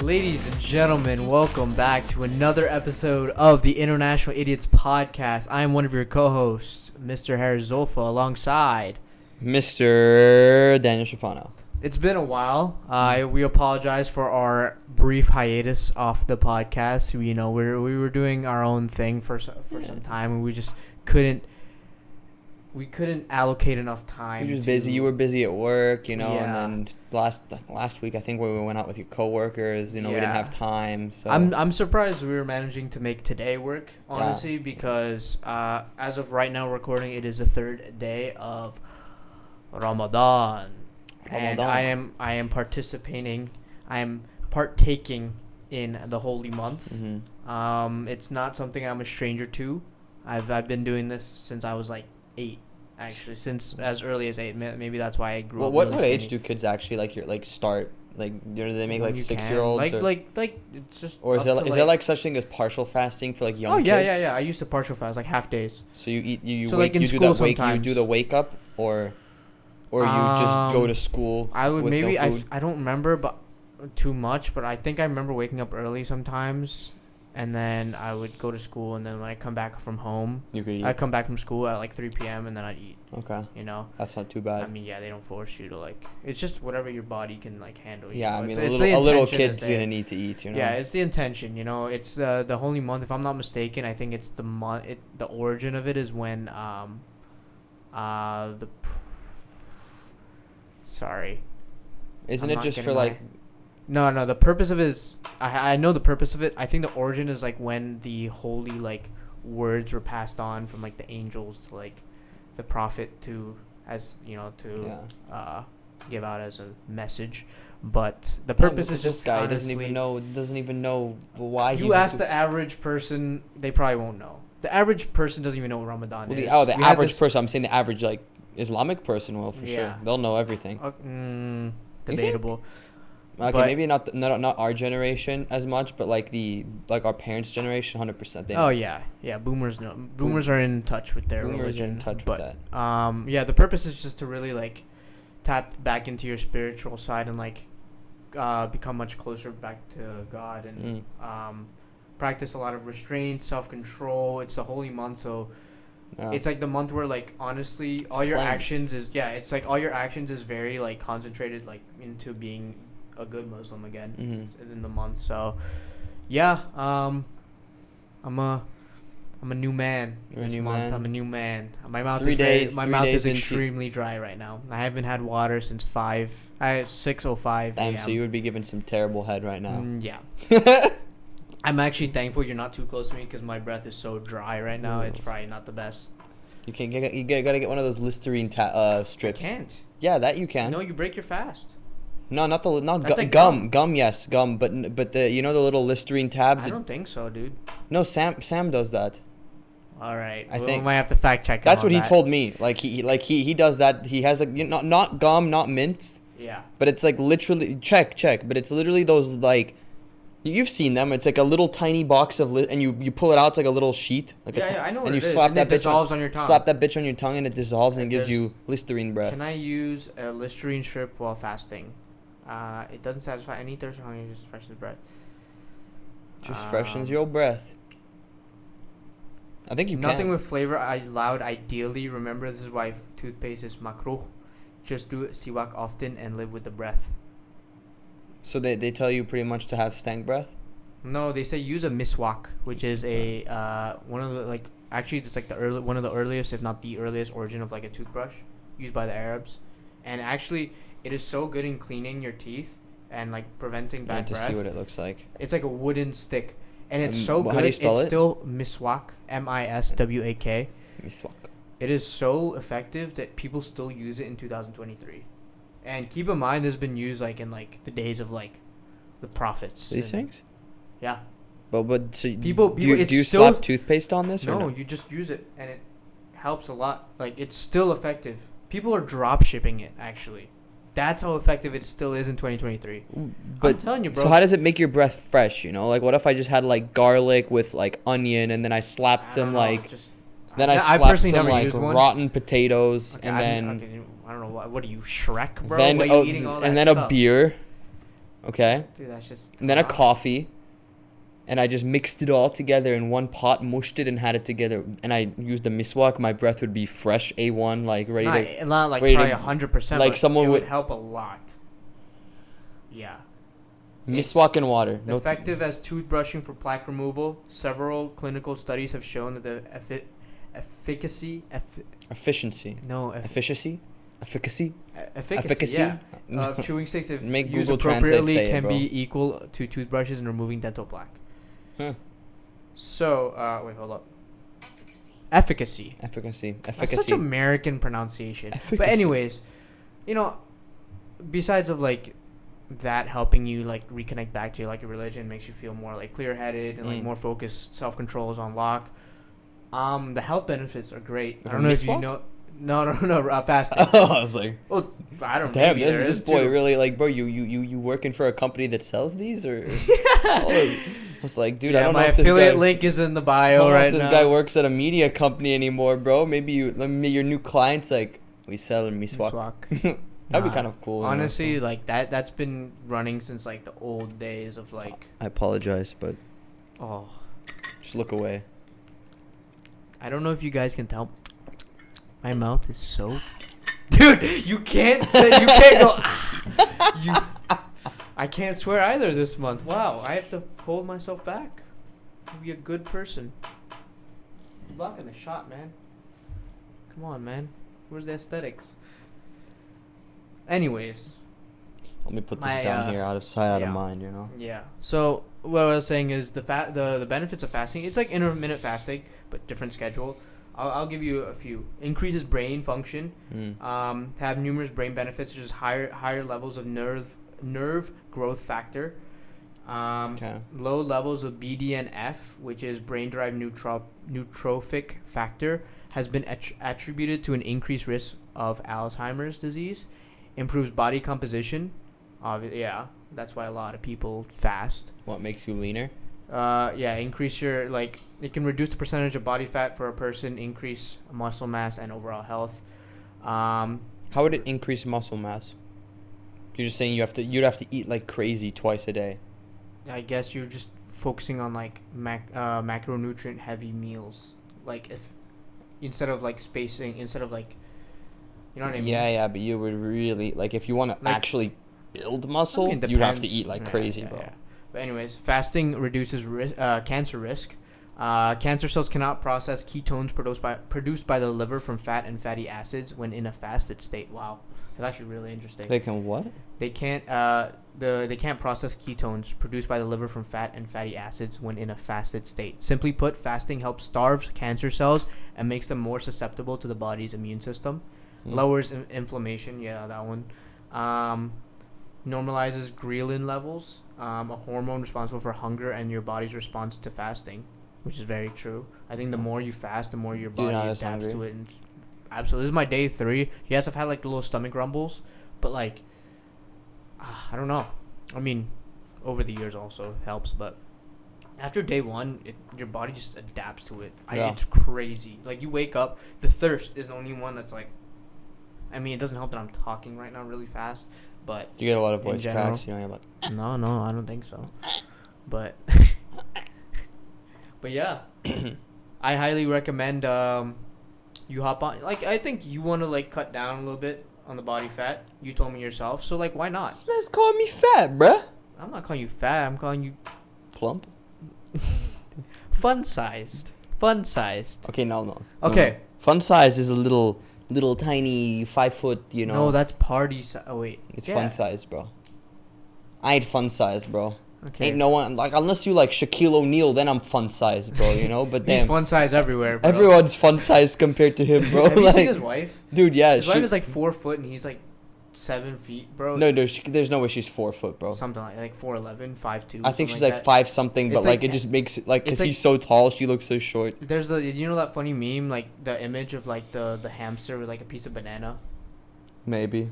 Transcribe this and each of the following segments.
Ladies and gentlemen, welcome back to another episode of the International Idiots Podcast. I am one of your co-hosts, Mr. Hariz, alongside Mr. Daniel Shapano. It's been a while. We apologize for our brief hiatus off the podcast. We were doing our own thing for some time, and we just couldn't allocate enough time. You were busy. You were busy at work, and Yeah. then last week I think when we went out with your coworkers, we didn't have time. So I'm surprised we were managing to make today work, honestly, because as of right now recording, it is the third day of Ramadan. And I am participating. I am partaking in the holy month. Mm-hmm. It's not something I'm a stranger to. I've been doing this since I was like 8, actually, since as early as 8. Maybe that's why I grew up. What really age skinny. do kids actually start? Do they make When like you 6-year-olds? can. Like it's just. Or is there like such thing as partial fasting for like young kids? Yeah. I used to partial fast like half days. So you eat you So, wake, like, in you do school that wake you sometimes. do the wake up or you just go to school. I would with maybe no food? I don't remember but too much, but I think I remember waking up early sometimes, and then I would go to school, and then when I come back from home, You could eat. I'd come back from school at like 3 p.m. and then I'd eat. Okay, that's not too bad. I mean, yeah, they don't force you to like. It's just whatever your body can like handle. Yeah, I mean, It's a little intention kid's is gonna there. need to eat, Yeah, it's the intention. It's the holy month. If I'm not mistaken, I think it's the month. The origin of it is when Sorry. Isn't I'm it not just getting for like? No. The purpose of it is I know the purpose of it. I think the origin is like when the holy like words were passed on from like the angels to like the prophet to give out as a message. But the purpose is this just guy honestly, doesn't even know why you ask the average person, they probably won't know. The average person doesn't even know what Ramadan is. the We had average this- person. I'm saying the average like Islamic person will for sure. Yeah. They'll know everything. Debatable. Okay, But- maybe not our generation as much, but like our parents' generation, 100%. They know. Oh yeah. Boomers know. Boomers are in touch with their Boomers religion. are in touch but, with that. Yeah. The purpose is just to really like tap back into your spiritual side and like become much closer back to God and practice a lot of restraint, self-control. It's a holy month, so Yeah. it's like the month where like honestly It's all your cleanse. actions is it's like all your actions is very like concentrated like into being a good Muslim again in the month. So yeah, I'm a new man. You're a this new month. man. I'm a new man. My mouth 3 is days- my 3 mouth days is into- extremely dry right now. I haven't had water since 6:05 Damn, a.m. so you would be giving some terrible head right now. Yeah. I'm actually thankful you're not too close to me because my breath is so dry right now. Ooh. It's probably not the best. You gotta get one of those Listerine strips. I can't. Yeah, that you can. No, you break your fast. No, not That's like gum. gum. Gum, yes, gum. But the the little Listerine tabs. I don't think so, dude. No, Sam does that. All right. I We think- might have to fact check. That's him what on he that. told me. Like he does that. He has like not gum, not mints, Yeah. but it's like literally check. But it's literally those like you've seen them. It's like a little tiny box of and you pull it out. It's like a little sheet. Like Yeah, I know what and you it is. slap And that it bitch dissolves on your tongue. Slap that bitch on your tongue and it dissolves and And gives you there's- Listerine breath. Can I use a Listerine strip while fasting? It doesn't satisfy any thirst or hunger. Just freshens breath. Just freshens your breath. I think you Nothing can. with flavor allowed. Ideally, remember this is why toothpaste is makruh. Just do siwak often and live with the breath. So they tell you pretty much to have stank breath. No, they say use a miswak, which is a one of the like actually it's like one of the earliest, if not the earliest, origin of like a toothbrush used by the Arabs, and actually it is so good in cleaning your teeth and like preventing I bad need to breath. see what it looks like. It's like a wooden stick, and it's so good. How do you spell it's it? still miswak, miswak. Miswak. It is so effective that people still use it in 2023. And keep in mind, this has been used like in like the days of like the prophets. These and- things? Yeah. But so People- do you, it's do you still- slap toothpaste on this or No, no? you just use it, and it helps a lot. Like it's still effective. People are drop shipping it actually. That's how effective it still is in 2023. But I'm telling you, bro. so how does it make your breath fresh? Like what if I just had like garlic with like onion and then I slapped I some don't know, like just, then I I slapped personally some never like used one. rotten potatoes Okay, and then I don't know what are you, Shrek, bro? then Why are you eating all that and then stuff? a beer. Okay. Dude, that's just. And then a coffee. And I just mixed it all together in one pot, mushed it, and had it together. And I used the miswak. My breath would be fresh, A1, like ready to. Not like ready probably to, 100%. like but someone it would would help a lot. Yeah. Miswak and water. No effective as toothbrushing for plaque removal. Several clinical studies have shown that the efficacy. Efficiency. No. Efficacy. Efficacy. Efficacy. Yeah. Of chewing sticks, if Make used Google appropriately, Translate say can it, be equal to toothbrushes in removing dental plaque. Huh. So, wait, hold up. Efficacy. That's such American pronunciation. Efficacy. But anyways, you know, besides of like that helping you like reconnect back to like your religion, makes you feel more like clear-headed and like more focused, self-control is on lock. The health benefits are great. I don't know if you know. No, fasting. Oh, I was like, well, I don't know. Damn, this boy too. Really like, bro. You working for a company that sells these, or? I was like, dude, I don't know if this affiliate link is in the bio right now. This guy works at a media company anymore, bro. Maybe your new clients like we sell in miswak. That'd be kind of cool. Honestly, you know? Like that's been running since like the old days of like. I apologize, but. Oh. Just look away. I don't know if you guys can tell. My mouth is so. Dude, you can't go. I can't swear either this month. Wow, I have to hold myself back. Be a good person. You're blocking the shot, man. Come on, man. Where's the aesthetics? Anyways. Let me put this down here, out of sight, out of mind. You know. Yeah. So what I was saying is the benefits of fasting. It's like intermittent fasting, but different schedule. I'll give you a few. Increases brain function. Have numerous brain benefits, such as higher levels of nerve growth factor. Low levels of BDNF, which is brain-derived neurotrophic factor, has been attributed to an increased risk of Alzheimer's disease. Improves body composition. Yeah, that's why a lot of people fast. What makes you leaner? Increase your it can reduce the percentage of body fat for a person, increase muscle mass and overall health. How would it increase muscle mass? You're just saying you'd have to eat like crazy twice a day. I guess you're just focusing on like macronutrient heavy meals, like if instead of like spacing, instead of like, you know what I mean? Yeah, but you would really like if you want to actually build muscle, you'd have to eat like crazy, bro. Yeah. But anyways, fasting reduces cancer risk. Cancer cells cannot process ketones produced by the liver from fat and fatty acids when in a fasted state. Wow, that's actually really interesting. They can what? They can't. They can't process ketones produced by the liver from fat and fatty acids when in a fasted state. Simply put, fasting helps starve cancer cells and makes them more susceptible to the body's immune system. Lowers inflammation. Yeah, that one. Normalizes ghrelin levels, a hormone responsible for hunger and your body's response to fasting, which is very true. I think the more you fast, the more your body adapts to it. And absolutely, this is my day 3. Yes, I've had like the little stomach rumbles, but like, I don't know. I mean, over the years also helps, but after day 1, your body just adapts to it. It's crazy. Like you wake up, the thirst is the only one that's like. I mean, it doesn't help that I'm talking right now really fast. But do you get a lot of voice cracks? You know, like no, I don't think so. But but yeah, I highly recommend you hop on. Like I think you want to like cut down a little bit on the body fat. You told me yourself, so like why not? This man's calling me fat, bruh. I'm not calling you fat. I'm calling you plump. Fun sized. Okay, no. Okay. No. Fun size is a little tiny 5 foot, you know. No, that's party size. Oh wait, it's fun size, bro. I ain't fun size, bro. Okay. Ain't no one like unless you like Shaquille O'Neal, then I'm fun size, bro. You know, but he's fun size everywhere, bro. Everyone's fun size compared to him, bro. Have you seen his wife? Dude, yeah. His wife is like 4 foot and he's like 7 feet, bro. No, there's no way she's 4 foot, bro. Something like 4'11", 5'2". I think she's like 5 something, but like it just makes it like because he's so tall, she looks so short. There's that funny meme, like the image of like the hamster with like a piece of banana. Maybe.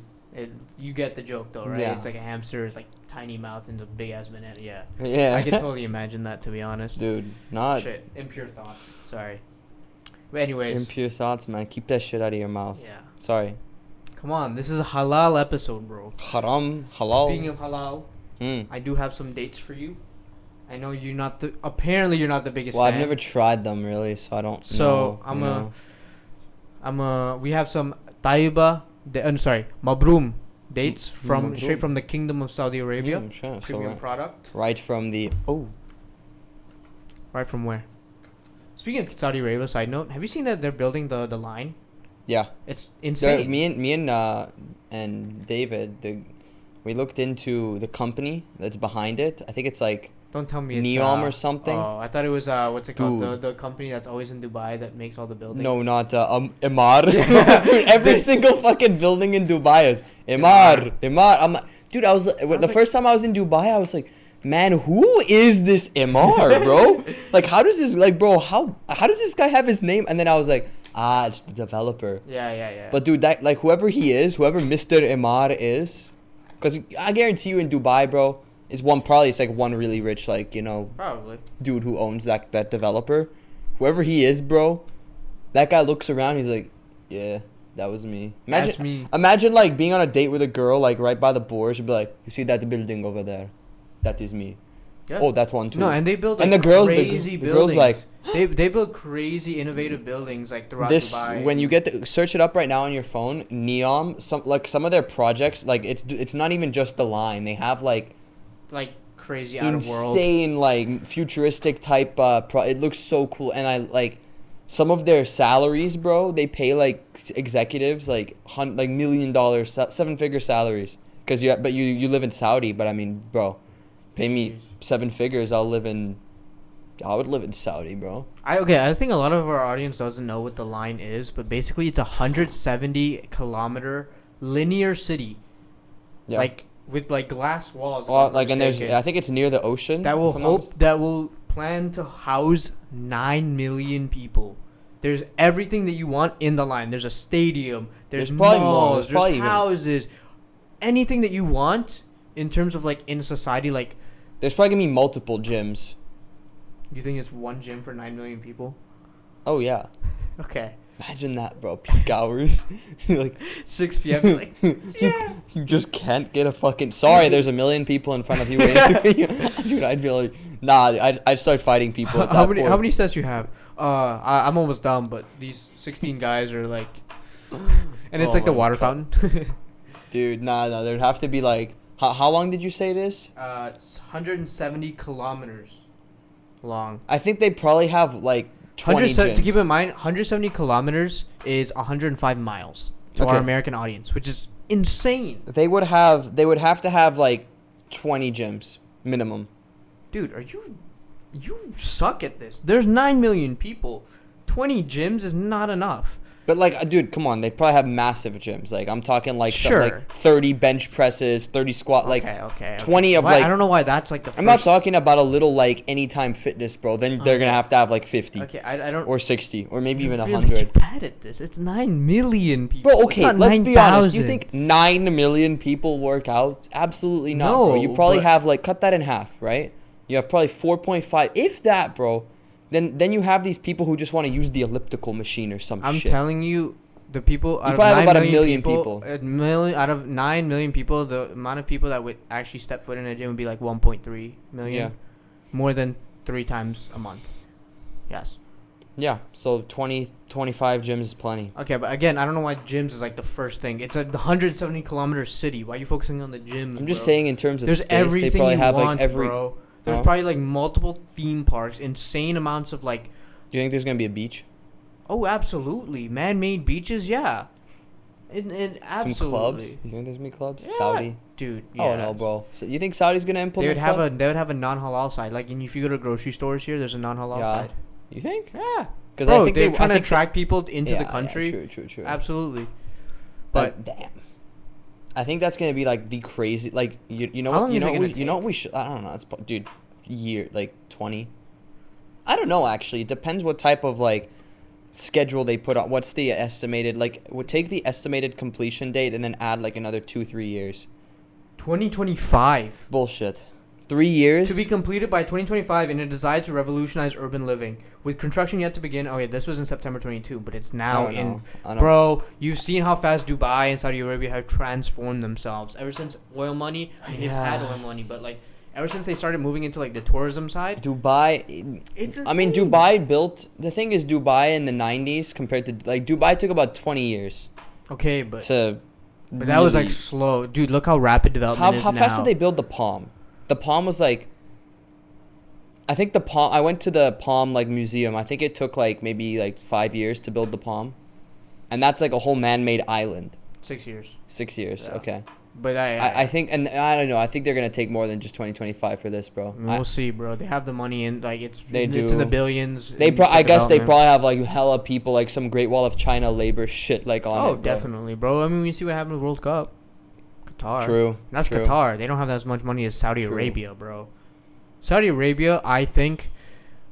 You get the joke though, right? Yeah. It's like a hamster, it's like tiny mouth and a big ass banana. Yeah. Yeah. I can totally imagine that, to be honest. Dude, not. Shit, impure thoughts. Sorry. But anyways. Impure thoughts, man. Keep that shit out of your mouth. Yeah. Sorry. Come on, this is a halal episode, bro. Haram, halal. Speaking of halal, I do have some dates for you. I know you're not the. Apparently, you're not the biggest. Well, fan. I've never tried them really, so I don't. So we have some Taiba. Mabroom dates from straight from the Kingdom of Saudi Arabia. Sure. Premium product. Right from the Right from where? Speaking of Saudi Arabia, side note, have you seen that they're building the line? Yeah. It's insane. Me and David, we looked into the company that's behind it. I think it's like. Don't tell me it's Neom or something. Oh, I thought it was what's it called? The company that's always in Dubai that makes all the buildings. No, not Emar. Every single fucking building in Dubai is Emar. Dude, the first time I was in Dubai, I was like, man, who is this Emar, bro? Like, how does this how does this guy have his name? And then I was like, it's the developer. Yeah. But dude, that whoever he is, whoever Mr. Emar is, because I guarantee you in Dubai, bro. It's one really rich probably dude who owns that developer. Whoever he is, bro, that guy looks around, he's like, yeah, that was me. That's me. Imagine like being on a date with a girl like right by the Bourse, you'd be like, you see that building over there? That is me. Yeah. Oh, that's one too. No, and they build and the girls, crazy the girls like they build crazy innovative buildings like throughout Dubai. When you search it up right now on your phone, Neom, some of their projects, like it's not even just the line. They have like crazy out of world, insane like futuristic type it looks so cool. And I like some of their salaries, bro. They pay like executives like $1 million, 7-figure salaries because you live in Saudi. But I mean, bro, pay me 7 figures, I would live in Saudi, bro. I think a lot of our audience doesn't know what the line is, but basically it's a 170 kilometer linear city. Yeah. Like with like glass walls. And I think it's near the ocean. That will plan to house 9 million people. There's everything that you want in the line. There's a stadium. There's malls. There's houses. Anything that you want in terms of like in society, like. There's probably gonna be multiple gyms. You think it's one gym for 9 million people? Oh yeah. Okay. Imagine that, bro. Peak hours. Like 6 p.m. Like, yeah. You just can't get a fucking... Sorry, there's a million people in front of you waiting for you. Dude, I'd be like... Nah, I'd start fighting people at that point. How many sets you have? I'm almost done, but these 16 guys are like... And it's like the water fountain. Dude, nah. There'd have to be like... How long did you say it is? It's 170 kilometers long. I think they probably have like... To keep in mind, 170 kilometers is 105 miles to our American audience, which is insane. They would have to have like 20 gyms minimum. Dude, you suck at this. There's 9 million people. 20 gyms is not enough. But like, dude, come on. They probably have massive gyms. Like, I'm talking like sure. like 30 bench presses, 30 squat, like okay. 20 of like. I don't know why that's like the first. I'm not talking about a little like Anytime Fitness, bro. Then they're gonna have to have like 50. Okay, I don't. Or 60, or maybe even really 100. Bad at this. It's 9 million people. Bro, okay, let's be honest. Do you think 9 million people work out? Absolutely not, no, bro. You probably have like cut that in half, right? You have probably 4.5, if that, bro. Then you have these people who just want to use the elliptical machine or some shit. I'm telling you. The people out of 9 million people, out of 9 million people, the amount of people that would actually step foot in a gym would be like 1.3 million. Yeah. More than 3 times a month. Yes. Yeah. So 20, 25 gyms is plenty. Okay, but again, I don't know why gyms is like the first thing. It's a 170 kilometer city. Why are you focusing on the gyms? I'm just saying in terms of there's space, everything they probably you have want, like bro. There's probably like multiple theme parks, insane amounts of like. Do you think there's gonna be a beach? Oh, absolutely. Man-made beaches, yeah. Absolutely. Some clubs? You think there's gonna be clubs? Yeah. Saudi? Dude, yeah. Oh, no, bro. So you think Saudi's gonna implement They would have a non-halal side. Like, if you go to grocery stores here, there's a non-halal side. You think? Yeah. Because I think they're trying to attract people into the country. Yeah, true. Absolutely. But damn. I think that's gonna be like the crazy, like you know what we should, I don't know, it's dude, year like 20. I don't know actually. It depends what type of like schedule they put on. What's the estimated, like, would take the estimated completion date and then add like another 2-3 years. 2025. Bullshit. 3 years? To be completed by 2025 in a desire to revolutionize urban living. With construction yet to begin. Oh, yeah, this was in September 22, but it's now in... Bro, you've seen how fast Dubai and Saudi Arabia have transformed themselves. Ever since oil money, they've had oil money, but, like, ever since they started moving into, like, the tourism side... Dubai... It's insane. I mean, Dubai built... The thing is, Dubai in the 90s compared to... Like, Dubai took about 20 years. Okay, but... But that was, like, slow. Dude, look how rapid development is now. How fast did they build the Palm? The Palm was like, I think the Palm, I went to the Palm like museum. I think it took like maybe like 5 years to build the Palm. And that's like a whole man-made island. 6 years. 6 years, yeah. Okay. But I think, and I don't know, I think they're going to take more than just 2025 for this, bro. We'll see, bro. They have the money in, like, it's in the billions. I guess they probably have like hella people, like some Great Wall of China labor shit like on it. Oh, definitely, bro. I mean, we see what happened with World Cup. Qatar. True. That's true. Qatar. They don't have as much money as Saudi Arabia, bro. Saudi Arabia, I think,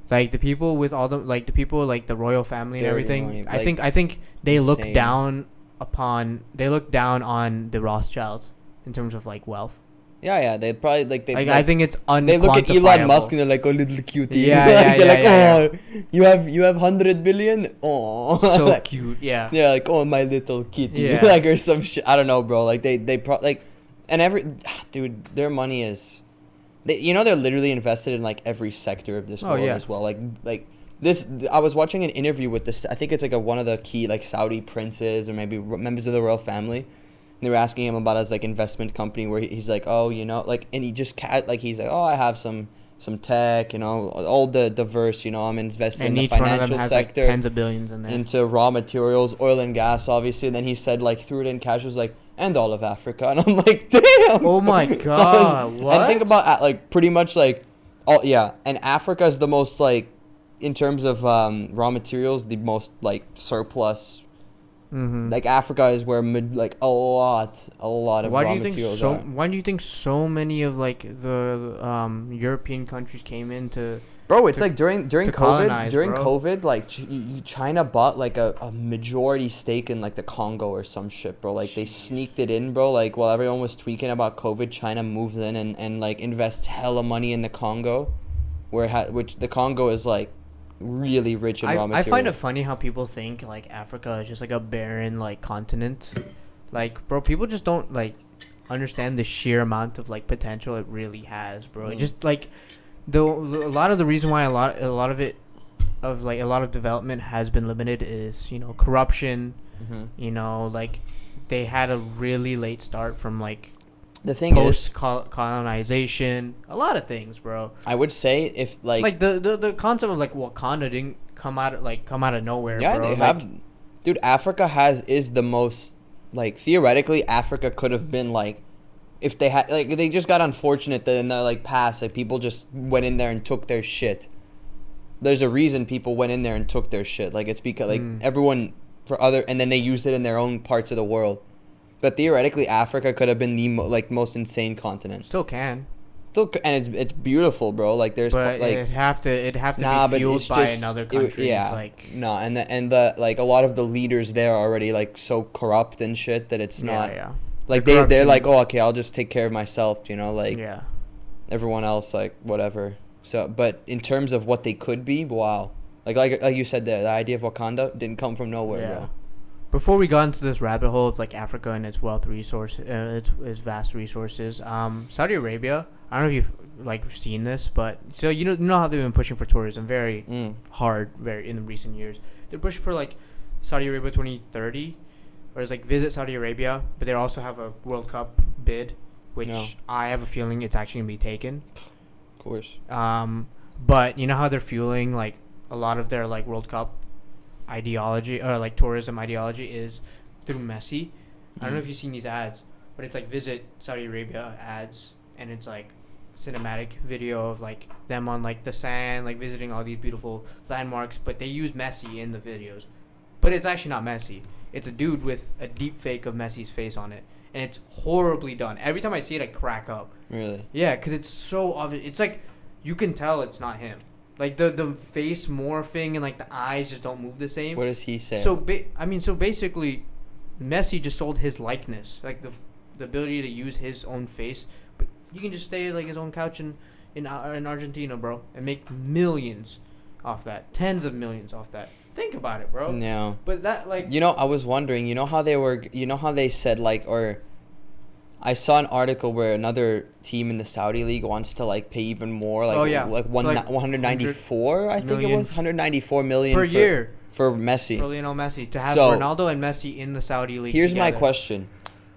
like the people with all the the royal family and everything. I think they look down on the Rothschilds in terms of like wealth. Yeah, they probably I think it's unquantifiable. They look at Elon Musk and they're like, oh, little cutie. Yeah, they're like, you have 100 billion. Oh, so like, cute. Yeah. Yeah, like, oh, my little kitty. Yeah. Like, or some shit. I don't know, bro. Like dude, their money is, they're literally invested in like every sector of this world as well. Like this, I was watching an interview with this. I think it's like one of the key like Saudi princes or maybe members of the royal family. And they were asking him about his like investment company where he's like, oh, like, and he just he's like, oh, I have some tech, all the diverse, I'm invested in the financial sector, like tens of billions in there, into raw materials, oil and gas, obviously. And then he said like threw it in cash, was like, and all of Africa. And I'm like, damn. Oh my god. What? And think about like pretty much like and Africa is the most like in terms of raw materials, the most like surplus. Mm-hmm. Like Africa is where like a lot of raw materials are. Why do you think so many of like the European countries came into? Bro, it's like during COVID, COVID, like China bought like a majority stake in like the Congo or some shit, bro. Like they sneaked it in, bro. Like while everyone was tweaking about COVID, China moves in and like invests hella money in the Congo, which the Congo is like really rich in raw materials. I find it funny how people think like Africa is just like a barren like continent. Like, bro, people just don't like understand the sheer amount of like potential it really has, bro. It just like a lot of the reason why a lot of development has been limited is corruption. Mm-hmm. Like they had a really late start from like the thing post colonization, a lot of things, bro. I would say if like the concept of like Wakanda didn't come out of nowhere. Yeah, bro. They have, dude. Africa is the most like theoretically Africa could have been like if they had like they just got unfortunate that in the like past like people just went in there and took their shit. There's a reason people went in there and took their shit. Like it's because like everyone and then they used it in their own parts of the world. But theoretically, Africa could have been the most insane continent. Still can. And it's beautiful, bro. Like there's but like it'd have to be fueled by another country. And the like a lot of the leaders there are already like so corrupt and shit that it's not. Yeah. Like they're like, oh, okay, I'll just take care of myself. Like everyone else, like whatever. So, but in terms of what they could be, wow. Like you said, the idea of Wakanda didn't come from nowhere, bro. Before we got into this rabbit hole of like Africa and its wealth its vast resources, Saudi Arabia. I don't know if you've like seen this, but so you know how they've been pushing for tourism very hard, very in the recent years. They're pushing for like Saudi Arabia 2030, or it's like visit Saudi Arabia, but they also have a World Cup bid, which I have a feeling it's actually gonna be taken. Of course. But you know how they're fueling like a lot of their like World Cup ideology or like tourism ideology is through Messi. I don't know if you've seen these ads, but it's like visit Saudi Arabia ads, and it's like cinematic video of like them on like the sand, like visiting all these beautiful landmarks, but they use Messi in the videos. But it's actually not Messi. It's a dude with a deep fake of Messi's face on it, and it's horribly done. Every time I see it, I crack up. Really? Yeah, because it's so obvious. It's like you can tell it's not him. Like the face morphing and like the eyes just don't move the same. What does he say? So basically, Messi just sold his likeness, like the ability to use his own face. But He can just stay like his own couch in Argentina, bro, and make millions off that, tens of millions off that. Think about it, bro. Yeah. But that like. I was wondering. How they said like, or I saw an article where another team in the Saudi league wants to like pay even more, like 194, I think it was 194 million per year for Messi. For Lionel Messi to have Ronaldo and Messi in the Saudi league. Here's my question.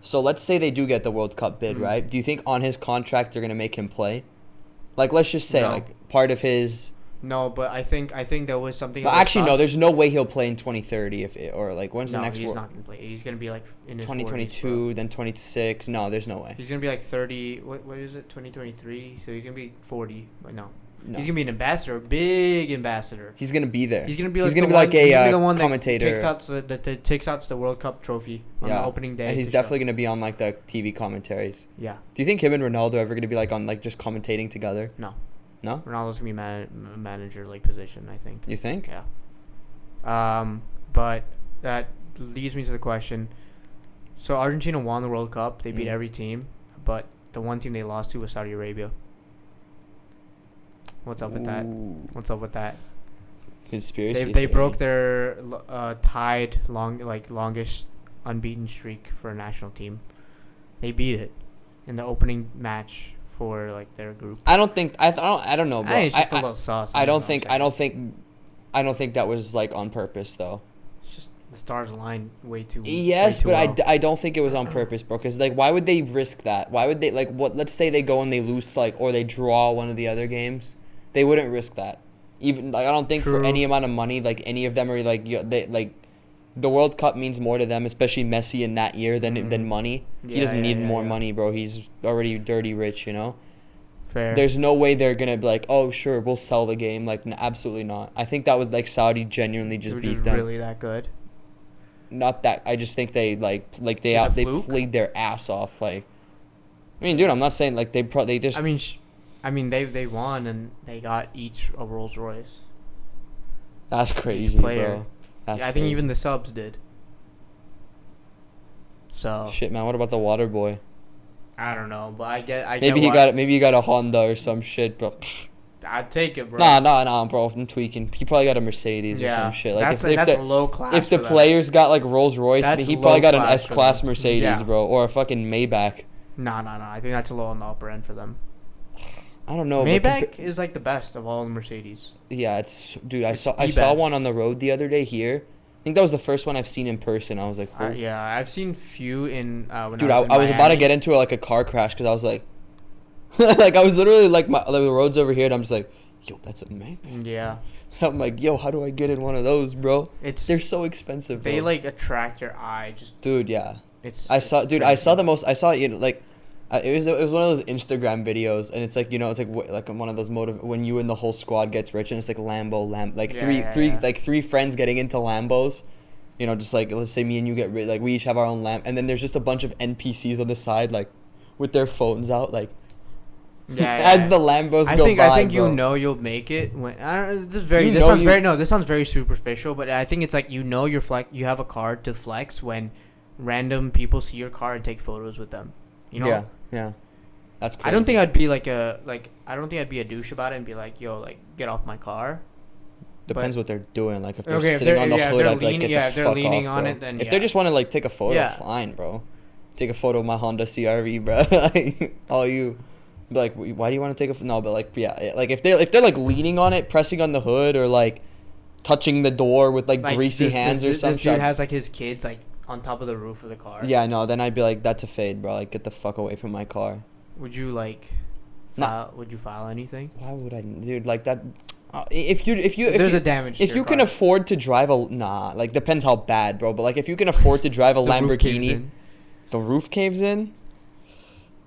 So let's say they do get the World Cup bid, right? Do you think on his contract they're gonna make him play? Like, let's just say like part of his. No, but I think there was something. But actually, no. There's no way he'll play in 2030 or like when's the next? No, he's not gonna play. He's gonna be like in his 2022, 40s, then 26. No, there's no way. He's gonna be like 30. What is it? 2023. So he's gonna be 40. But no. He's gonna be an ambassador, big ambassador. He's gonna be there. He's gonna be like a the one commentator. That takes out the World Cup trophy on the opening day. And he's definitely gonna be on like the TV commentaries. Yeah. Do you think him and Ronaldo are ever gonna be like on like just commentating together? No. No? Ronaldo's gonna be manager like position, I think. You think? Yeah. But that leads me to the question. So Argentina won the World Cup. They beat every team, but the one team they lost to was Saudi Arabia. What's up with that? What's up with that? Conspiracy. They broke their longest unbeaten streak for a national team. They beat it in the opening match for like their group. I don't know, bro. It's just a little sauce. I don't think that was like on purpose though. It's just the stars aligned way too. Yes, way too but I don't think it was on purpose, bro. Because like, why would they risk that? Why would they like what? Let's say they go and they lose or they draw one of the other games. They wouldn't risk that. Even like I don't think for any amount of money, like any of them are like the World Cup means more to them, especially Messi in that year than money. He doesn't need more money, bro. He's already dirty rich, Fair. There's no way they're gonna be like, oh sure, we'll sell the game. Like absolutely not. I think that was like Saudi genuinely just beat them. Really that good? Not that. I just think they they played their ass off. Like, I mean, dude, I'm not saying like they just. I mean, they won and they got each a Rolls Royce. That's crazy, bro. I think even the subs did. So shit, man. What about the water boy? I don't know, but I get. Maybe you got a Honda or some shit, bro. I'd take it, bro. Nah, bro. I'm tweaking. He probably got a Mercedes or some shit. Like that's low class. If the players got like Rolls Royce, he probably got an S-Class Mercedes, bro, or a fucking Maybach. No. I think that's a low on the upper end for them. I don't know. Maybach is like the best of all the Mercedes. Yeah, I saw one on the road the other day here. I think that was the first one I've seen in person. I was like, yeah, I've seen few in. I was about to get into a car crash because I was like, like I was literally like the road's over here and I'm just like, yo, that's a Maybach. Yeah. I'm like, yo, how do I get in one of those, bro? They're so expensive. They like attract your eye, dude. Yeah. I saw it was one of those Instagram videos, and it's like it's like one of those when you and the whole squad gets rich, and it's like three friends getting into Lambos, just like let's say me and you get rich, like we each have our own lamp, and then there's just a bunch of NPCs on the side like with their phones out like as the Lambos go by. I think bro. you'll make it when this sounds very superficial, but I think it's like you have a card to flex when random people see your car and take photos with them. Yeah, that's crazy. I don't think I'd be I'd be a douche about it and be like, yo, like get off my car. Depends what they're doing. Like if they're sitting on the hood, I'd like get the fuck leaning off, on bro. it, then if they just want to like take a photo, fine, bro. Take a photo of my Honda CRV, bro. Like, all you. Be like, why do you want to take a no? But like, like if they're like leaning on it, pressing on the hood, or like touching the door with like greasy hands or something. This dude has like his kids like on top of the roof of the car. Yeah, no. Then I'd be like, that's a fade, bro. Like, get the fuck away from my car. Would you Would you file anything? Why would I, dude? Like that. If there's a damage. If you can afford to drive like depends how bad, bro. But like if you can afford to drive a Lamborghini, the roof caves in.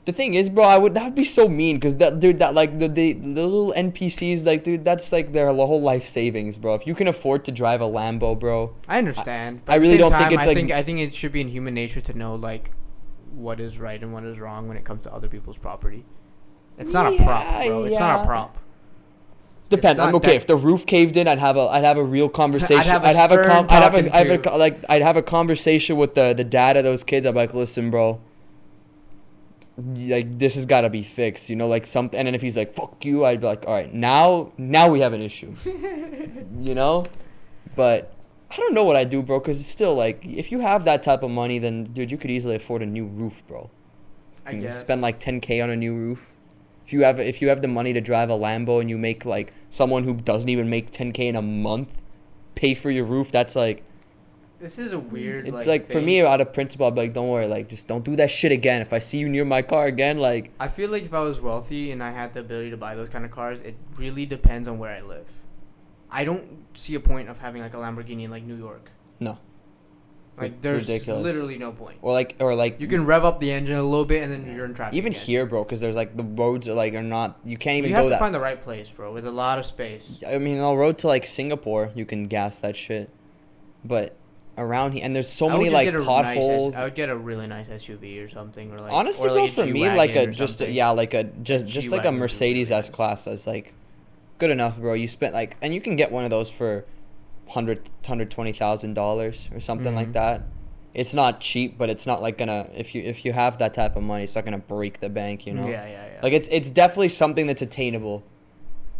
The thing is, bro, that would be so mean because that like the little NPCs, like, dude, that's like their whole life savings, bro. If you can afford to drive a Lambo, bro. I understand. I really don't think it's I think it should be in human nature to know like what is right and what is wrong when it comes to other people's property. It's not a prop, bro. It's not a prop. Depends. If the roof caved in, I'd have a real conversation. I'd have a conversation with the dad of those kids. I'm like, listen, bro. like this has got to be fixed, you know, like something. And then if he's like fuck you, I'd be like, all right, now we have an issue, you know. But I don't know what I do, bro, because it's still like if you have that type of money, then dude, you could easily afford a new roof, bro. I guess. Spend like 10K on a new roof. If you have the money to drive a Lambo and you make like someone who doesn't even make 10K in a month pay for your roof, that's like. This is a weird. It's like for me, out of principle, I'd be like, don't worry, like just don't do that shit again. If I see you near my car again, like. I feel like if I was wealthy and I had the ability to buy those kind of cars, it really depends on where I live. I don't see a point of having like a Lamborghini in like New York. No. Like there's ridiculous. Literally no point. Or like you can rev up the engine a little bit and then you're in traffic. Even again. here, bro, because there's like the roads are like are not. You can't even you go have that. to find the right place, bro, with a lot of space. I mean, on the road to like Singapore, you can gas that shit, but around here, and there's so many like potholes. I would get a really nice SUV or something, or like. Honestly, or like bro, for me, like a just like a Mercedes really S class is like good enough, bro. You spent like, and you can get one of those for $120,000 or something like that. It's not cheap, but it's not like gonna if you have that type of money, it's not gonna break the bank, you know. Yeah. Like it's definitely something that's attainable.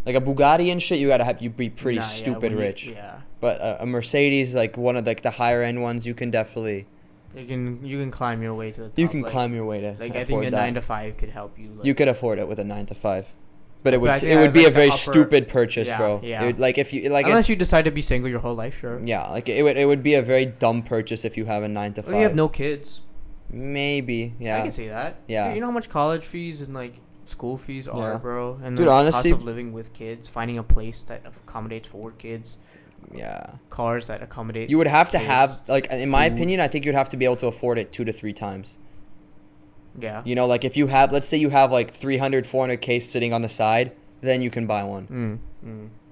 Like a Bugatti and shit, you be pretty stupid rich. Yeah. But a Mercedes, like one of like the higher end ones, you can definitely. You can climb your way to the top. You can climb your way to. Like I think a 9 to 5 could help you. Like, you could afford it with a 9 to 5. But it would I be like a very stupid purchase, yeah, bro. Yeah. It would, like if you like unless you decide to be single your whole life, sure. Yeah, like it would be a very dumb purchase if you have a 9 to 5. Well, you have no kids. Maybe, yeah. I can see that. Yeah. Dude, you know how much college fees and like school fees are, bro? And dude, the honestly, cost of living with kids, finding a place that accommodates 4 kids. Yeah. Cars that accommodate. You would have kids, to have like in my food. opinion, I think you'd have to be able to afford it 2 to 3 times. Yeah. You know, like if you have, let's say you have like 300, 400K sitting on the side, then you can buy one.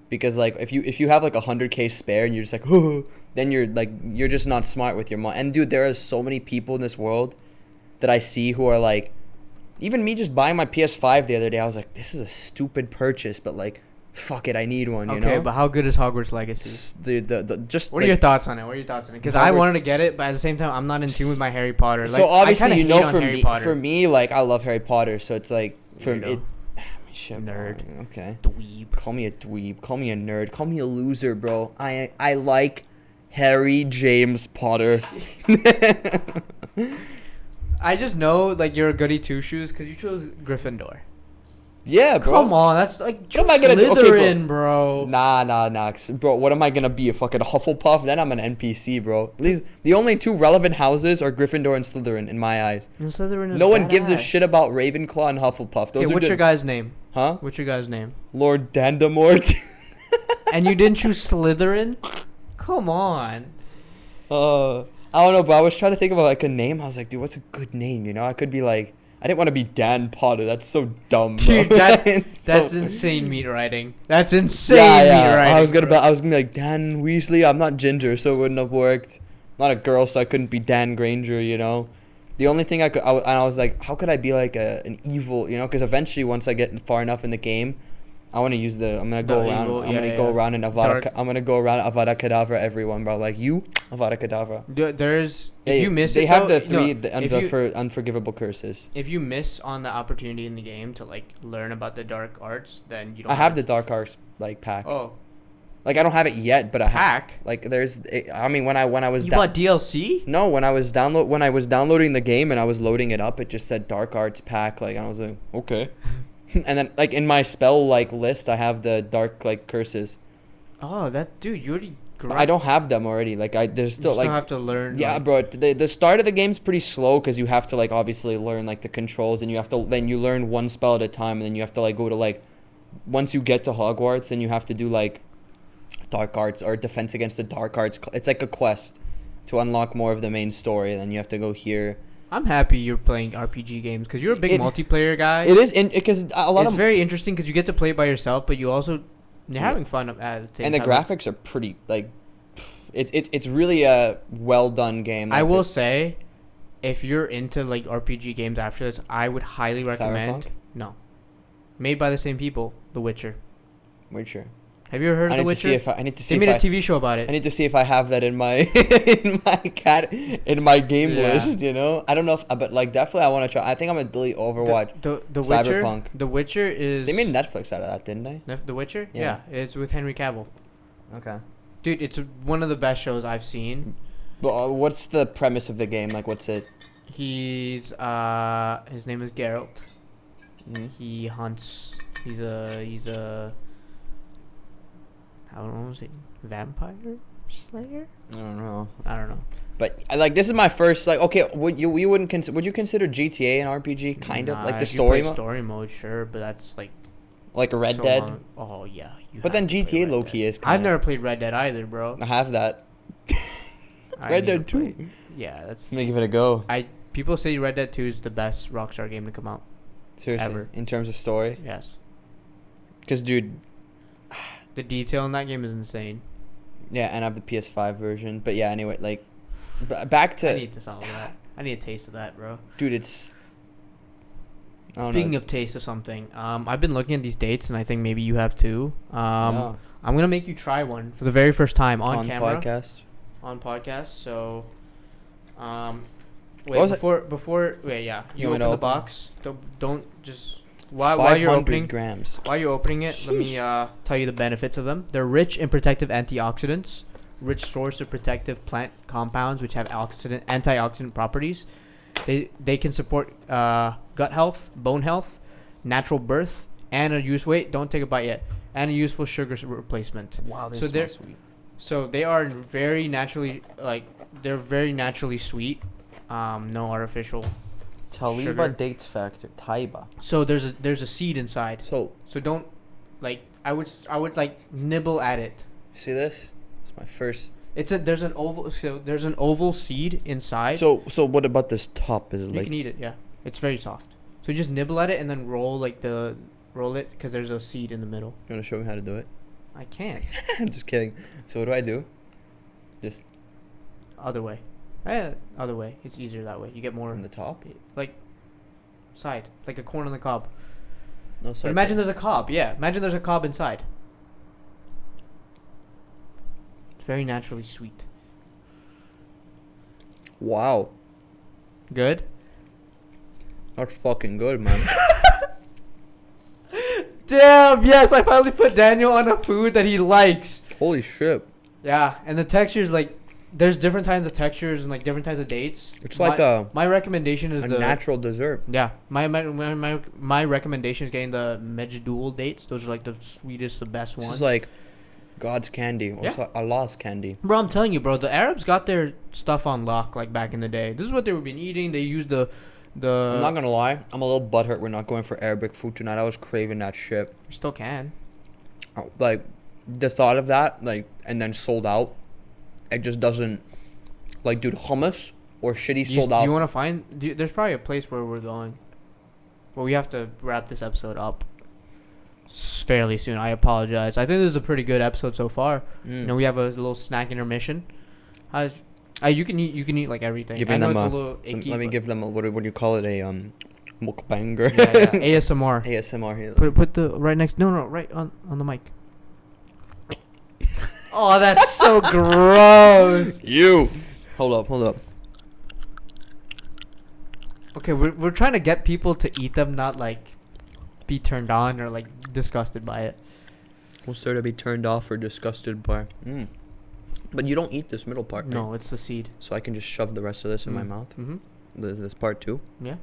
Because like if you have like 100K spare and you're just like, oh, then you're just not smart with your money. And dude, there are so many people in this world that I see who are like, even me just buying my PS5 the other day, I was like, this is a stupid purchase, but like, fuck it, I need one. You know. Okay, but how good is Hogwarts Legacy? What are your thoughts on it? Because I wanted to get it, but at the same time, I'm not in tune with my Harry Potter. Like, so obviously, you know, for me, like I love Harry Potter, so it's like for me. Nerd. Okay. Dweeb. Call me a dweeb. Call me a nerd. Call me a loser, bro. I like Harry James Potter. I just know like you're a goody two shoes because you chose Gryffindor. Yeah, bro. Come on, that's like what am I gonna do? Slytherin, bro. Nah. Bro, what am I gonna be? A fucking Hufflepuff? Then I'm an NPC, bro. At least the only 2 relevant houses are Gryffindor and Slytherin in my eyes. And Slytherin is no one gives a shit about Ravenclaw and Hufflepuff. Okay, what's your guy's name? Huh? What's your guy's name? Lord Dandamort. And you didn't choose Slytherin? Come on. I don't know, but I was trying to think of like a name. I was like, dude, what's a good name? You know, I could be like, I didn't want to be Dan Potter. That's so dumb, bro. Dude, that's insane meat writing. That's insane meat writing. I was gonna be like Dan Weasley. I'm not ginger, so it wouldn't have worked. I'm not a girl, so I couldn't be Dan Granger. You know, the only thing I was like, how could I be like an evil? You know, because eventually, once I get far enough in the game, I want to use I'm gonna go around. I'm gonna go around and I'm gonna go around Avada Kedavra everyone, bro. Like you, Avada Kedavra. There's if you miss they it, have though, the unforgivable curses. If you miss on the opportunity in the game to like learn about the dark arts, then you don't. I have the dark arts like pack. Oh. Like I don't have it yet, but I pack. Like there's, I mean, when I was. You bought DLC? No, when I was downloading the game and I was loading it up, it just said dark arts pack. Like I was like, okay. And then, like, in my spell, like, list, I have the dark, like, curses. Oh, dude, you already... I don't have them already. Like, there's still, like... You still have to learn... Yeah, like, bro, the start of the game's pretty slow because you have to, like, obviously learn, like, the controls, and you have to... Then you learn one spell at a time, and then you have to, like, go to, like... Once you get to Hogwarts, then you have to do, like, dark arts or defense against the dark arts. It's like a quest to unlock more of the main story, and then you have to go here... I'm happy you're playing RPG games because you're a big multiplayer guy. It is because it's very interesting because you get to play it by yourself, but you're having fun at the same time. And the graphics are pretty like, it's really a well done game. I will say, if you're into like RPG games after this, I would highly recommend. Cyberpunk? No, made by the same people, The Witcher. Have you ever heard of The Witcher? I need to see they made if a TV show about it. I need to see if I have that in my in my game list. You know, I don't know if, but like definitely I want to try. I think I'm gonna delete Overwatch. The Witcher. Cyberpunk. The Witcher is. They made Netflix out of that, didn't they? The Witcher. Yeah, it's with Henry Cavill. Okay. Dude, it's one of the best shows I've seen. But what's the premise of the game? Like, what's it? He's his name is Geralt. Mm-hmm. He hunts. He's a. I don't know, is it vampire slayer? I don't know. But like, this is my first like. Okay, would you consider GTA an RPG? Kind of like the story mode. Story mode, sure, but that's like a Red Dead. Long. Oh yeah. But then GTA low key is. I've never played Red Dead either, bro. I have that. Red Dead 2. Yeah, that's. I'm gonna give it a go. People say Red Dead 2 is the best Rockstar game to come out. Seriously, ever. In terms of story. Yes. Because, dude. The detail in that game is insane. Yeah, and I have the PS5 version. But yeah, anyway, like, back to. I need to solve that. I need a taste of that, bro. Dude, it's. Speaking of taste of something, I've been looking at these dates, and I think maybe you have too. I'm gonna make you try one for the very first time on camera. On podcast. So, you open the box. Don't just while you're opening grams. While you're opening it, let me tell you the benefits of them. They're rich in protective antioxidants, rich source of protective plant compounds which have antioxidant properties. They can support gut health, bone health, natural birth, and a don't take a bite yet, and a useful sugar replacement. Wow, they're so sweet. So they are very naturally sweet. No artificial sugar. Dates factor. Taiba. So there's a seed inside. So don't I would nibble at it. See this? It's my first. There's an oval seed inside. So what about this top? Is it you can eat it? Yeah, it's very soft. So just nibble at it and then roll it because there's a seed in the middle. You want to show me how to do it? I can't. I'm just kidding. So what do I do? Just other way. Other way. It's easier that way. You get more from the top, like side, like a corn on the cob. No, but imagine there's a cob. Yeah, imagine there's a cob inside. It's very naturally sweet. Wow. Good. That's fucking good, man. Damn, yes, I finally put Daniel on a food that he likes. Holy shit. Yeah, and the textures, there's different kinds of textures and, different types of dates. It's my recommendation is a natural dessert. Yeah, my recommendation is getting the Mejdul dates. Those are, the sweetest, the best ones. This is like God's candy. Or Allah's candy. Bro, I'm telling you, bro, the Arabs got their stuff on lock, back in the day. This is what they were been eating. They used the I'm not gonna lie, I'm a little butthurt we're not going for Arabic food tonight. I was craving that shit. You still can. The thought of that, and then sold out, it just doesn't, dude, hummus or shitty sold out. Do you want to find, there's probably a place where we're going. Well, we have to wrap this episode up fairly soon. I apologize. I think this is a pretty good episode so far. We have a little snack intermission. You can eat everything. Giving I know them it's a little icky. Let me give them what do you call it, a mukbanger. Yeah. ASMR. ASMR here. Put the right next. No, right on the mic. Oh, that's so gross. You. Hold up. Okay, we're trying to get people to eat them, not be turned on or disgusted by it. What's there to be turned off or disgusted by? But you don't eat this middle part, right? No, it's the seed. So I can just shove the rest of this in my mouth? Mm-hmm. This part too? Yeah.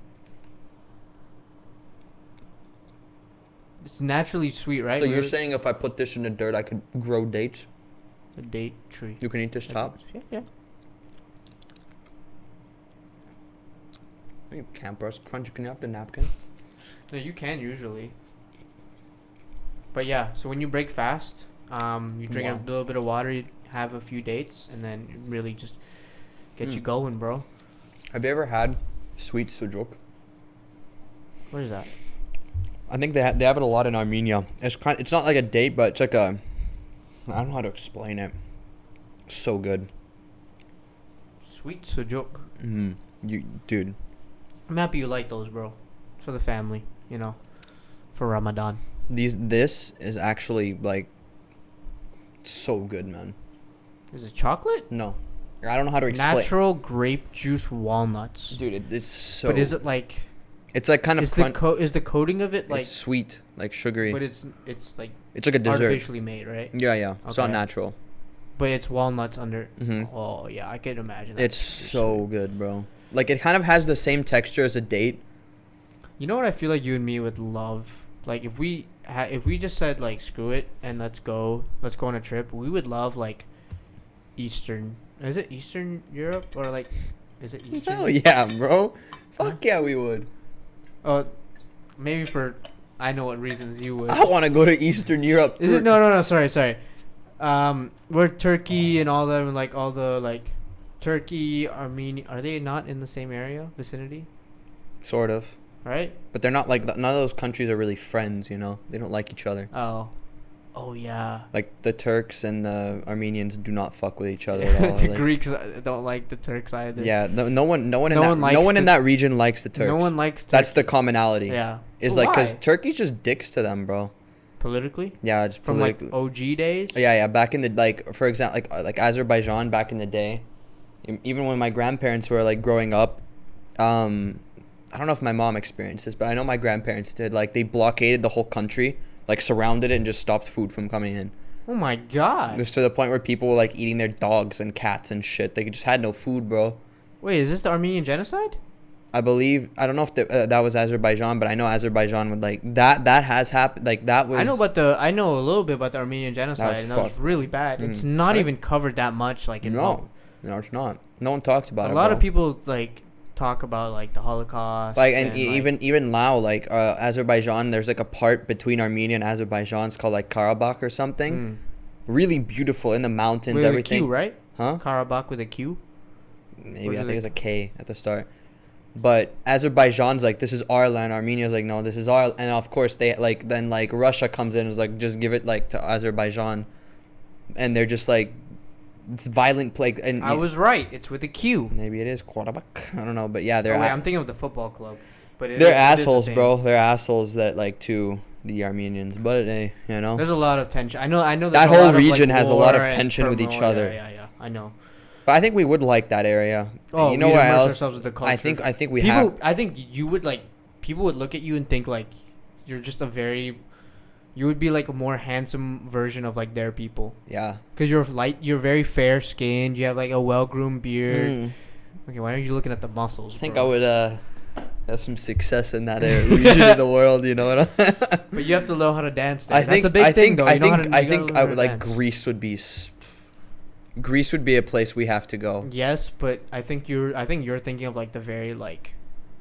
It's naturally sweet, right? So you're saying if I put this in the dirt, I could grow dates? A date tree. You can eat this top? Yeah. You can't, bro. It's crunchy. Can you have the napkin? No, you can usually. But yeah, so when you break fast, you drink a little bit of water, you have a few dates, and then it really just get you going, bro. Have you ever had sweet sujuk? What is that? I think they have it a lot in Armenia. It's not like a date, but it's like a, I don't know how to explain it. It's so good. Sweet sujuk. Dude. I'm happy you like those, bro. For the family, for Ramadan. This is actually So good, man. Is it chocolate? No. I don't know how to explain. Natural grape juice walnuts. Dude, it's so... But is it like... It's like kind of... Is the coating of it like... It's sweet, like sugary. But it's like... It's like a dessert. Artificially made, right? Yeah. Okay. It's not natural. But it's walnuts under... Mm-hmm. Oh, yeah, I can imagine that. It's so good, bro. Like, it kind of has the same texture as a date. You know what I feel like you and me would love? Like, if we just said, like, screw it and let's go on a trip, we would love, like, Eastern... Is it Eastern Europe? Or, like... Is it Eastern? Hell yeah, bro. Fuck yeah, we would. Oh, maybe for... I know what reasons you would. I want to go to Eastern Europe. Is it? No. Sorry. Where Turkey and all them, like, all the, like... Turkey, Armenia... Are they not in the same area? Vicinity? Sort of. Right? But they're not, like... None of those countries are really friends, you know? They don't like each other. Oh, yeah. Like, the Turks and the Armenians do not fuck with each other at all. The like, Greeks don't like the Turks either. Yeah, no one in that region likes the Turks. No one likes Turkey. That's the commonality. Yeah. Is like, because Turkey's just dicks to them, bro. Politically? Yeah, just from like OG days. Yeah. Back in the, like, for example, like Azerbaijan back in the day, even when my grandparents were like growing up, I don't know if my mom experienced this, but I know my grandparents did. Like, they blockaded the whole country, like surrounded it and just stopped food from coming in. Oh my god. It was to the point where people were like eating their dogs and cats and shit. They just had no food, bro. Wait, is this the Armenian genocide? I believe, I don't know if that was Azerbaijan, but I know Azerbaijan would like that has happened. Like, that was... I know a little bit about the Armenian genocide, and that was really bad. It's not even covered that much, like, in No, it's not. No one talks about it. A lot of people like talk about like the Holocaust, like, and even now, like, Azerbaijan, there's like a part between Armenia and Azerbaijan. It's called like Karabakh or something. Really beautiful in the mountains, with everything. A Q, right? Huh? Karabakh with a Q. Maybe I think it's a K at the start. But Azerbaijan's like, this is our land. Armenia's like, no, this is our. And of course they like, then like Russia comes in and is like, just give it like to Azerbaijan, and they're just like, it's violent. Like, and I was right. It's with a Q. Maybe it is Karabakh. I don't know, but yeah, they're. I'm thinking of the football club. But they're assholes, bro. They're assholes that like to the Armenians. But you know, there's a lot of tension. I know. That whole region has a lot of tension with each other. Yeah. I know. But I think we would like that area. Oh, you know where else? With the culture. I think we have. I think you would like. People would look at you and think like, you're just a very. You would be like a more handsome version of like their people. Yeah. Because you're very fair skinned. You have like a well groomed beard. Okay, why are you looking at the muscles? I think I would have some success in that region of the world. You know what? But you have to know how to dance. There. That's a big thing, though. I think I would like Greece would be. Greece would be a place we have to go. Yes, but I think you're thinking of like the very like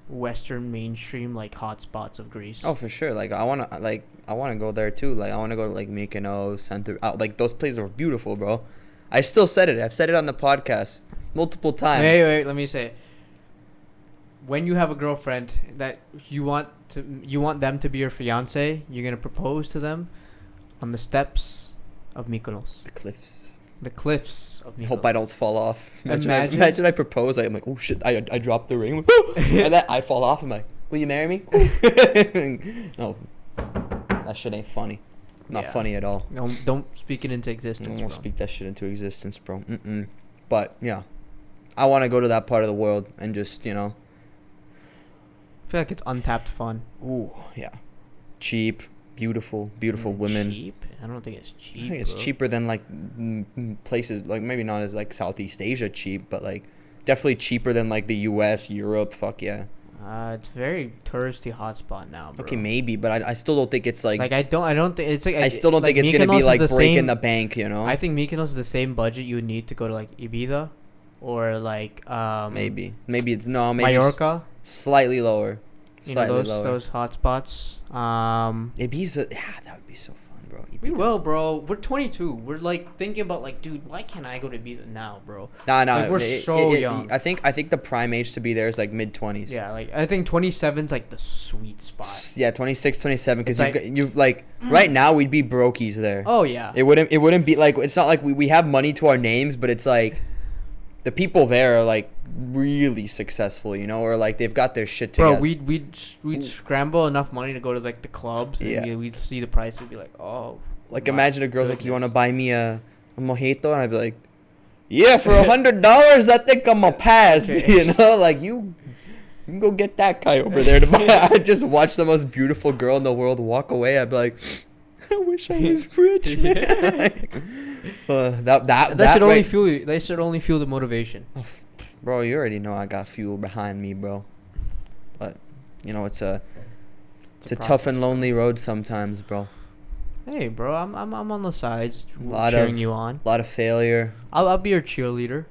Western mainstream like hotspots of Greece. Oh, for sure. Like I wanna go there too. Like I wanna go to like Mykonos, like those places are beautiful, bro. I still said it. I've said it on the podcast multiple times. Wait, let me say it. When you have a girlfriend that you want them to be your fiance, you're gonna propose to them on the steps of Mykonos. The cliffs of Mykonos. Hope I don't fall off. Imagine I propose. I'm like, oh shit! I dropped the ring, and then I fall off. I'm like, will you marry me? No, that shit ain't funny. Not funny at all. No, don't speak it into existence. Don't speak that shit into existence, bro. But yeah, I want to go to that part of the world and just, you know. I feel like it's untapped fun. Ooh, yeah. Cheap, beautiful women. Cheap? I don't think it's cheap. I think it's cheaper than like places like, maybe not as like Southeast Asia cheap, but like definitely cheaper than like the US, Europe. Fuck yeah. It's very touristy hotspot now, bro. Okay, maybe, but I still don't think it's like I don't think it's like I still don't think it's gonna be like breaking the bank, you know. I think Mykonos is the same budget you would need to go to like Ibiza, or like maybe it's maybe Mallorca, slightly lower. Those hotspots. Ibiza, yeah, that would be so fun, bro. We will, bro. We're 22. We're like thinking about like, dude, why can't I go to Ibiza now, bro? No, like, we're so young. I think the prime age to be there is like mid-20s. Yeah, like I think 27's like the sweet spot. Yeah, 26, 27, because you've like right now we'd be brokies there. Oh yeah. It wouldn't be like, it's not like we have money to our names, but it's like the people there are like really successful, you know, or like they've got their shit together. Bro, we'd scramble enough money to go to like the clubs, and we'd see the price and be like, oh. Like imagine a girl's like, you want to buy me a a mojito, and I'd be like, yeah, for $100, I think I'm a pass. Okay. You know, like you can go get that guy over there to buy. I'd just watch the most beautiful girl in the world walk away. I'd be like, I wish I was rich, man. Like, that should only fuel you. That should only fuel the motivation. Bro, you already know I got fuel behind me, bro. But you know, it's a tough and lonely road sometimes, bro. Hey, bro, I'm on the sides, cheering you on. A lot of failure. I'll be your cheerleader.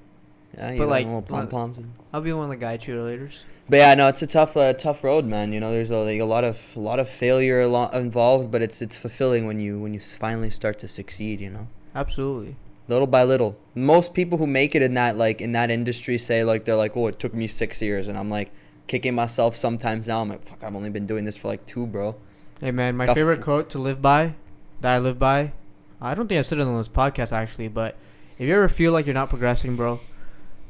Yeah, you but got like little pom poms. I'll be one of the guy cheerleaders. But yeah, no, it's a tough road, man. You know, there's a lot of failure involved, but it's fulfilling when you finally start to succeed. You know. Absolutely. Little by little, most people who make it in that industry say like they're like, oh, it took me 6 years, and I'm like kicking myself sometimes now. I'm like, fuck, I've only been doing this for like 2, bro. Hey man, my favorite quote to live by, that I live by, I don't think I've said it on this podcast actually, but if you ever feel like you're not progressing, bro,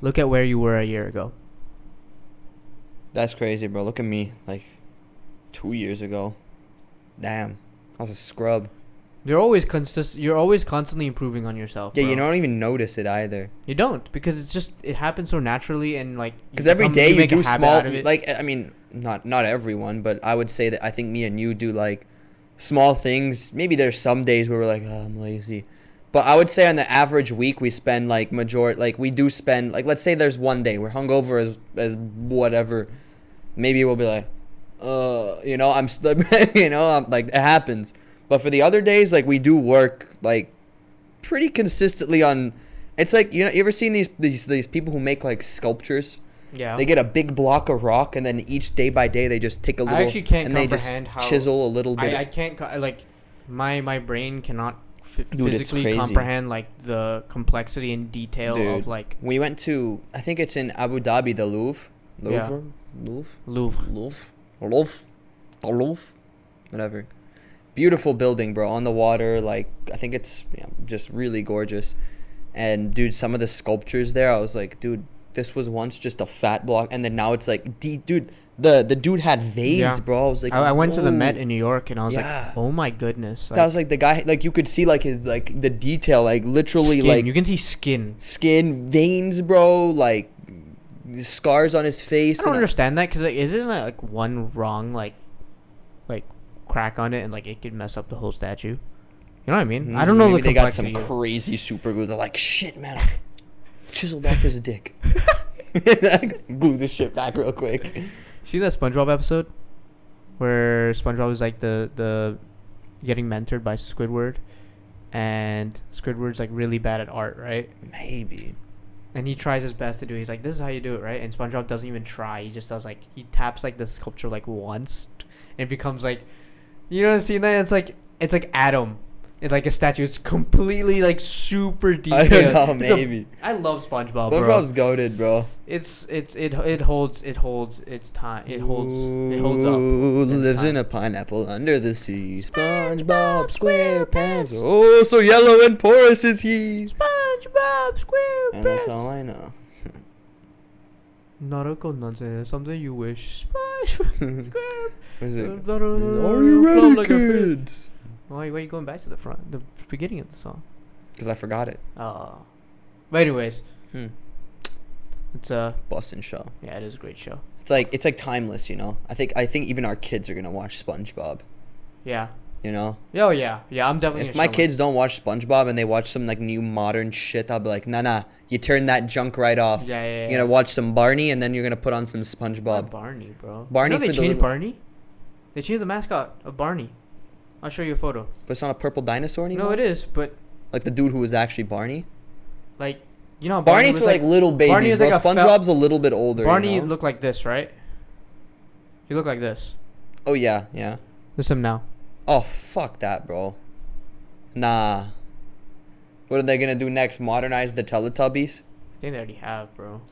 look at where you were a year ago. That's crazy, bro. Look at me, like 2 years ago. Damn, I was a scrub. You're always You're always constantly improving on yourself. Yeah, bro. you don't even notice it either. You don't, because it happens so naturally, and like because every day you do small. Like I mean, not everyone, but I would say that I think me and you do like small things. Maybe there's some days where we're like, oh, I'm lazy. But I would say on the average week we spend like we do spend like, let's say there's one day we're hungover as whatever. Maybe we'll be like, you know, I'm like, it happens. But for the other days, like, we do work like pretty consistently on. It's like, you know, you ever seen these people who make like sculptures? Yeah. They get a big block of rock, and then each day by day they just take a little. I actually can't and comprehend they just how chisel a little bit. I can't like my brain cannot Dude, physically comprehend like the complexity and detail of like. We went to, I think it's in Abu Dhabi, the Louvre. Louvre, whatever. Beautiful building, bro, on the water. Like, I think it's just really gorgeous. And dude, some of the sculptures there, I was like, dude, this was once just a fat block, and then now it's like, dude, the dude had veins, bro. I was like, I went to the Met in New York, and I was like, oh my goodness. Like, that was like the guy, like you could see like his like the detail, like literally skin. like you can see skin, veins, bro, like scars on his face. I don't understand that, because like, isn't like one wrong like crack on it and like it could mess up the whole statue? You know what I mean? I don't know. Maybe the complexity. They got some crazy super glue. They're like, shit, man, I chiseled off his dick. Glue this shit back real quick. See that SpongeBob episode where SpongeBob is like the getting mentored by Squidward, and Squidward's like really bad at art, right? Maybe. And he tries his best to do it. He's like, this is how you do it, right? And SpongeBob doesn't even try. He just does like, he taps like the sculpture like once, and it becomes like, you know what I'm saying? That it's like Adam. It's like a statue. It's completely like super detailed. I don't know, maybe. I love SpongeBob, bro. SpongeBob's goated, bro. It holds its time. It holds up. Lives in a pineapple under the sea. SpongeBob SquarePants. Oh, so yellow and porous is he. SpongeBob SquarePants. And that's all I know. Naruto nonsense. Something you wish. SpongeBob SquarePants. Is it? Are you ready, like kids? Why are you going back to the front? The beginning of the song. Because I forgot it. Oh. But anyways. It's a Boston show. Yeah, it is a great show. It's like timeless, you know. I think even our kids are gonna watch SpongeBob. Yeah. You know. Oh yeah, I'm definitely. If my kids don't watch SpongeBob and they watch some like new modern shit, I'll be like, nah, you turn that junk right off. Yeah. You're gonna watch some Barney, and then you're gonna put on some SpongeBob. Not Barney, bro. Barney. They changed Barney. They changed the mascot of Barney. I'll show you a photo. But it's not a purple dinosaur anymore. No, it is, but like the dude who was actually Barney. Like, you know, Barney's for like little babies. Barney is like SpongeBob's a little bit older. Barney you know? looked like this, right? He looked like this. Oh yeah. This is him now. Oh fuck that, bro. Nah. What are they gonna do next? Modernize the Teletubbies? I think they already have, bro.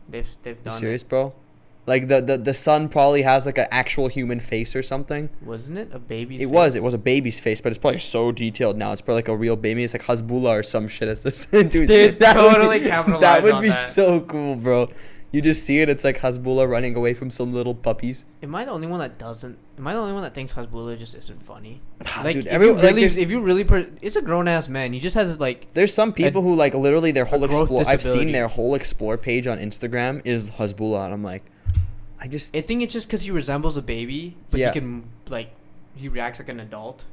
They've done. You serious, bro? Like the son probably has like an actual human face or something. Wasn't it a baby's face? It was a baby's face, but it's probably so detailed now. It's probably like a real baby. It's like Hasbullah or some shit. As this dude, Dude, that totally capitalize that would on be that. so cool, bro. You just see it. It's like Hasbulla running away from some little puppies. Am I the only one that doesn't? Am I the only one that thinks Hasbulla just isn't funny? Like, dude, if you really, it's a grown ass man. He just has like. There's some people who like literally their whole explore. I've disability. seen their whole explore page on Instagram is Hasbulla, and I'm like, I think it's just because he resembles a baby, but he can like, he reacts like an adult.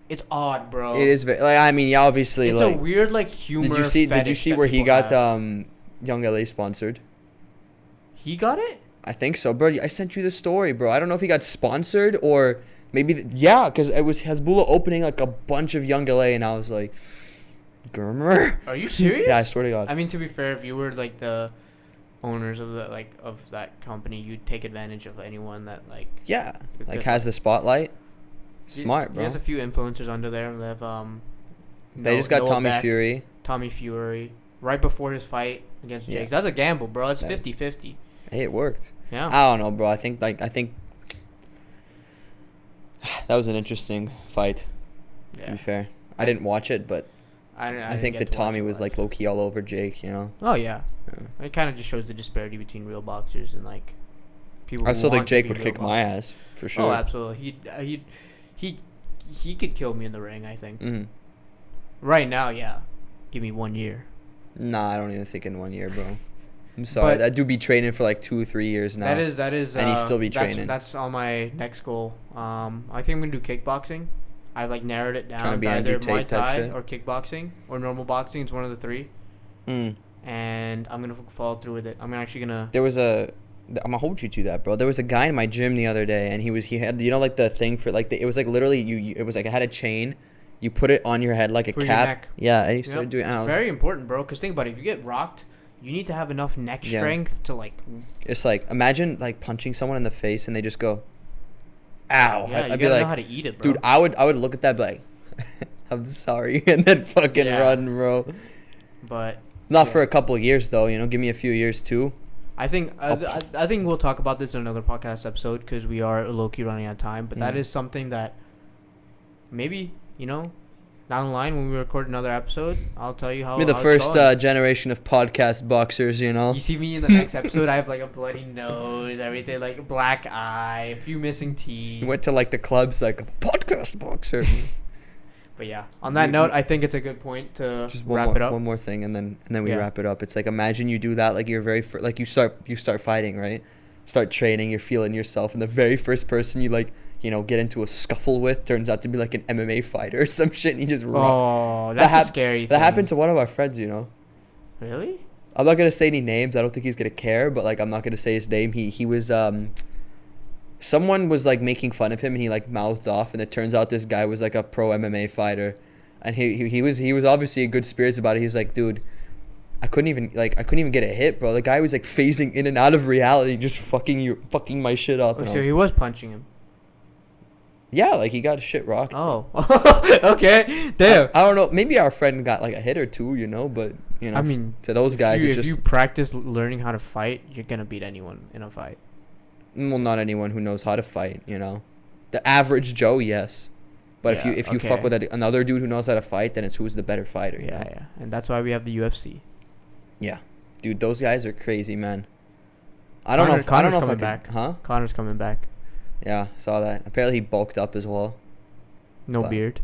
It's odd, bro. It is very. Like, I mean, yeah, obviously. It's like, a weird like humor. Did you see where he got Young LA sponsored? He got it? I think so, bro. I sent you the story, bro. I don't know if he got sponsored or maybe... because it was Hasbulla opening like a bunch of Young LA, and I was like... Grrr. Are you serious? Yeah, I swear to God. I mean, to be fair, if you were like the owners of that company, you'd take advantage of anyone that like... Yeah, like has the spotlight. Smart, bro. He has a few influencers under there. They have, they just got Noah Tommy Beck, Fury. Tommy Fury. Right before his fight against Jake. That's a gamble, bro. It's 50-50. Hey, it worked. Yeah. I don't know, bro. I think that was an interesting fight. Yeah. To be fair, I didn't watch it, but I think that Tommy was like low key all over Jake. You know. Oh yeah. It kind of just shows the disparity between real boxers and like people. I still think Jake would kick my ass for sure. Oh, absolutely. He could kill me in the ring. I think. Mm-hmm. Right now, yeah. Give me 1 year. Nah, I don't even think in 1 year, bro. I'm sorry. That dude be training for like 2 or 3 years now. That is. And he still be training. That's on my next goal. I think I'm gonna do kickboxing. I like narrowed it down to either Muay Thai or kickboxing or normal boxing. It's one of the three. And I'm gonna follow through with it. I'm actually gonna. I'm gonna hold you to that, bro. There was a guy in my gym the other day, and he had like the thing for like it was like literally it was like it had a chain. You put it on your head like a cap. Your neck. Yeah, and he started doing. It's very important, bro. Because think about it. If you get rocked, you need to have enough neck strength to like. It's like imagine like punching someone in the face and they just go, "Ow!" Yeah, I'd be like, know how to eat it, bro. Dude, I would look at that and be like, "I'm sorry," and then fucking run, bro. But not for a couple of years though. You know, give me a few years too. I think I think we'll talk about this in another podcast episode because we are low-key running out of time. But that is something that maybe, down the line when we record another episode, I'll tell you how. We're the first generation of podcast boxers, You see me in the next episode, I have like a bloody nose, everything, like a black eye, a few missing teeth. You went to like the clubs like a podcast boxer. But yeah, on that note, I think it's a good point to wrap it up. One more thing, and then we wrap it up. It's like imagine you do that, like you're like you start fighting, right? Start training, you're feeling yourself, and the very first person you like, get into a scuffle with turns out to be like an MMA fighter or some shit, and you just run. Oh, that's a scary thing. That happened to one of our friends, Really? I'm not gonna say any names. I don't think he's gonna care, but like I'm not gonna say his name. He was someone was like making fun of him and he like mouthed off, and it turns out this guy was like a pro MMA fighter, and he was obviously in good spirits about it. He was like, dude, I couldn't even get a hit, bro. The guy was like phasing in and out of reality, just fucking my shit up. Oh, so he was punching him. Yeah, like he got shit rocked. Oh, okay, damn. I don't know. Maybe our friend got like a hit or two, but I mean, to those guys, if you practice learning how to fight, you're gonna beat anyone in a fight. Well, not anyone who knows how to fight, The average Joe, yes. But if you fuck with another dude who knows how to fight, then it's who's the better fighter. Yeah. And that's why we have the UFC. Yeah. Dude, those guys are crazy, man. I don't know if coming back. Huh? Connor's coming back. Yeah, saw that. Apparently he bulked up as well. No beard.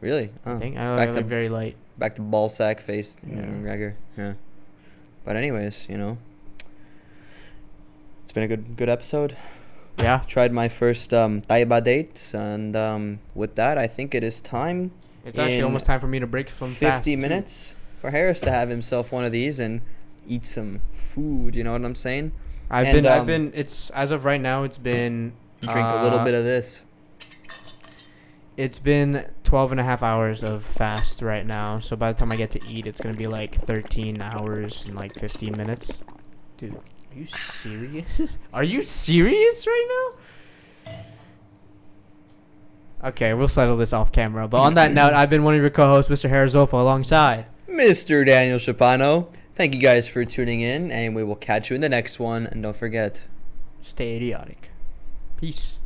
Really? I think. I know, like very light. Back to ball sack face McGregor. Yeah. But anyways, it's been a good episode. Yeah. Tried my first Taiba date, and with that, I think it is time. It's actually almost time for me to break from 50 minutes for Hariz to have himself one of these and eat some food. You know what I'm saying? I've been. It's as of right now. It's been. Drink a little bit of this. It's been 12 and a half hours of fast right now. So by the time I get to eat, it's going to be like 13 hours and like 15 minutes. Dude, are you serious? Are you serious right now? Okay, we'll settle this off camera. But on that note, I've been one of your co-hosts, Mr. Harizofa, alongside Mr. Daniel Shapano. Thank you guys for tuning in, and we will catch you in the next one. And don't forget, stay idiotic. Peace.